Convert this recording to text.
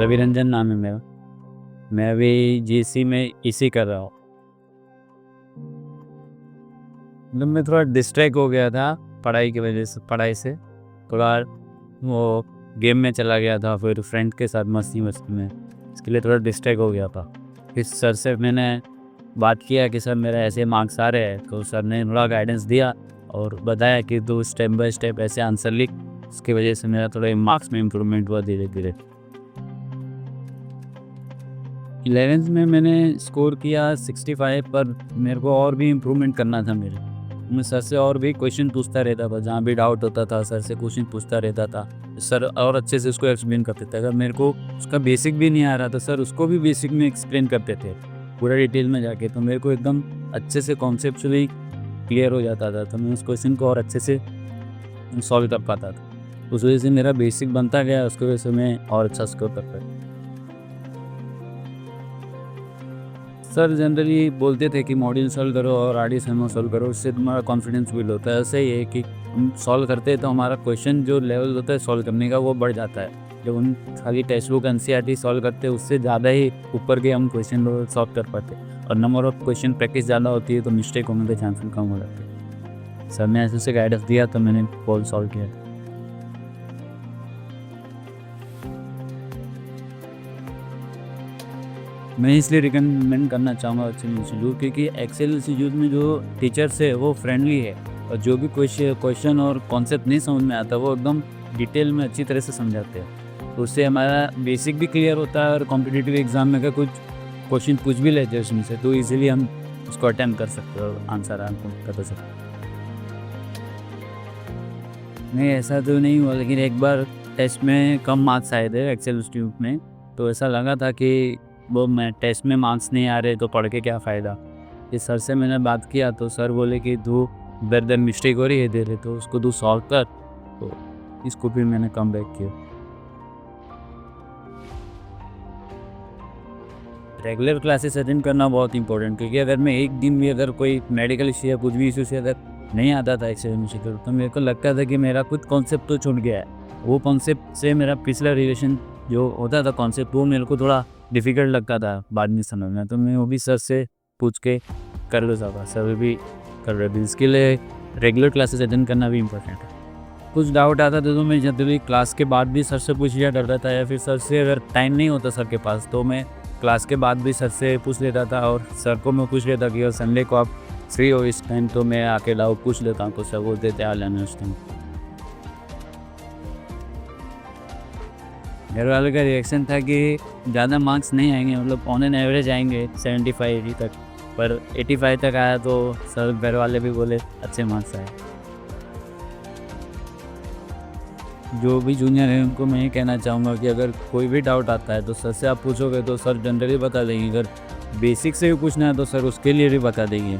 रवि रंजन नाम है मेरा। मैं अभी जीसी में इसी कर रहा हूँ। मतलब मैं थोड़ा डिस्ट्रैक्ट हो गया था पढ़ाई की वजह से, पढ़ाई से थोड़ा वो गेम में चला गया था, फिर फ्रेंड के साथ मस्ती मस्ती में, इसके लिए थोड़ा डिस्ट्रैक्ट हो गया था। फिर सर से मैंने बात किया कि सर मेरा ऐसे मार्क्स आ रहे हैं, तो सर ने थोड़ा गाइडेंस दिया और बताया कि तू स्टेप बाय स्टेप ऐसे आंसर लिख। इसकी वजह से मेरा थोड़ा मार्क्स में इम्प्रूवमेंट हुआ धीरे धीरे। 11th में मैंने स्कोर किया 65, पर मेरे को और भी इम्प्रूवमेंट करना था मेरे। मैं सर से और भी क्वेश्चन पूछता रहता था, जहाँ भी डाउट होता था सर से क्वेश्चन पूछता रहता था। सर और अच्छे से उसको एक्सप्लेन करते थे। अगर मेरे को उसका बेसिक भी नहीं आ रहा था, सर उसको भी बेसिक में एक्सप्लेन करते थे पूरा डिटेल में जाके, तो मेरे को एकदम अच्छे से कॉन्सेप्चुअली क्लियर हो जाता था। तो मैं उस क्वेश्चन को और अच्छे से सॉल्व कर पाता था। उस वजह से मेरा बेसिक बनता गया, उसकी वजह से मैं और अच्छा स्कोर कर पाया। सर जनरली बोलते थे कि मॉड्यूल सॉल्व करो और RDSMO सॉल्व करो, उससे तुम्हारा कॉन्फिडेंस बिल्ड होता है। ऐसे ही है कि हम सॉल्व करते हैं तो हमारा क्वेश्चन जो लेवल होता है सॉल्व करने का वो बढ़ जाता है। जब हम खाली टेक्स्ट बुक NCERT सॉल्व करते हैं उससे ज़्यादा ही ऊपर के हम क्वेश्चन सॉल्व कर पाते हैं, और नंबर ऑफ क्वेश्चन प्रैक्टिस ज़्यादा होती है तो मिस्टेक होने के चांसेस कम हो जाते हैं। सर ने ऐसे से गाइडेंस दिया तो मैंने पोल सॉल्व किया। मैं इसलिए रिकमेंड करना चाहूँगा एक्सेल इंस्टीट्यूट, क्योंकि एक्सेल इंस्टीट्यूट में जो टीचर्स है वो फ्रेंडली है, और जो भी क्वेश्चन और कॉन्सेप्ट नहीं समझ में आता वो एकदम डिटेल में अच्छी तरह से समझाते हैं। तो उससे हमारा बेसिक भी क्लियर होता है, और कॉम्पिटिटिव एग्जाम में अगर कुछ क्वेश्चन पूछ भी लेते हैं उसमें से, तो इजीली हम उसको अटैम्प्ट कर सकते हो और आंसर कर सकते हैं। नहीं, ऐसा तो नहीं हुआ, लेकिन एक बार टेस्ट में कम मार्क्स आए थे एक्सेल इंस्टीट्यूट में, तो ऐसा लगा था कि वो मैं टेस्ट में मार्क्स नहीं आ रहे तो पढ़ के क्या फ़ायदा। इस सर से मैंने बात किया तो सर बोले कि तू इधर उधर मिस्टेक हो रही है धीरे, तो उसको तू सॉल्व कर। तो इसको भी मैंने कम बैक किया। रेगुलर क्लासेस अटेंड करना बहुत इंपॉर्टेंट, क्योंकि अगर मैं एक दिन भी अगर कोई मेडिकल इशू या कुछ भी इशू से अगर नहीं आता था एक्सेल इंस्टीट्यूट, तो मेरे को लगता था कि मेरा कुछ कॉन्सेप्ट तो छूट गया है। वो कॉन्सेप्ट से मेरा पिछला रिलेशन जो होता था कॉन्सेप्ट, वो मेरे को थोड़ा डिफ़िकल्ट लगता था बाद में समझना, तो मैं वो भी सर से पूछ के कर लेता था। सर भी कर रहे थे। इसके लिए रेगुलर क्लासेस अटेंड करना भी इम्पोर्टेंट है। कुछ डाउट आता था तो मैं जनरली क्लास के बाद भी सर से पूछ लिया करता था, या फिर सर से अगर टाइम नहीं होता सर के पास तो मैं क्लास के बाद भी सर से पूछ लेता था, और सर को मैं पूछ लेता कि संडे को आप फ्री हो इस टाइम, तो मैं आके डाउट पूछ लेता हूँ, तो सर बोलते थे आ लेना उस टाइम। घर वालों का रिएक्शन था कि ज़्यादा मार्क्स नहीं आएंगे, मतलब ऑन एन एवरेज आएंगे 75-80 तक, पर 85 तक आया तो सर घर वाले भी बोले अच्छे मार्क्स आए। जो भी जूनियर है उनको मैं ये कहना चाहूँगा कि अगर कोई भी डाउट आता है तो सर से आप पूछोगे तो सर जनरली बता देंगे। अगर बेसिक से भी पूछना है तो सर उसके लिए भी बता देंगे।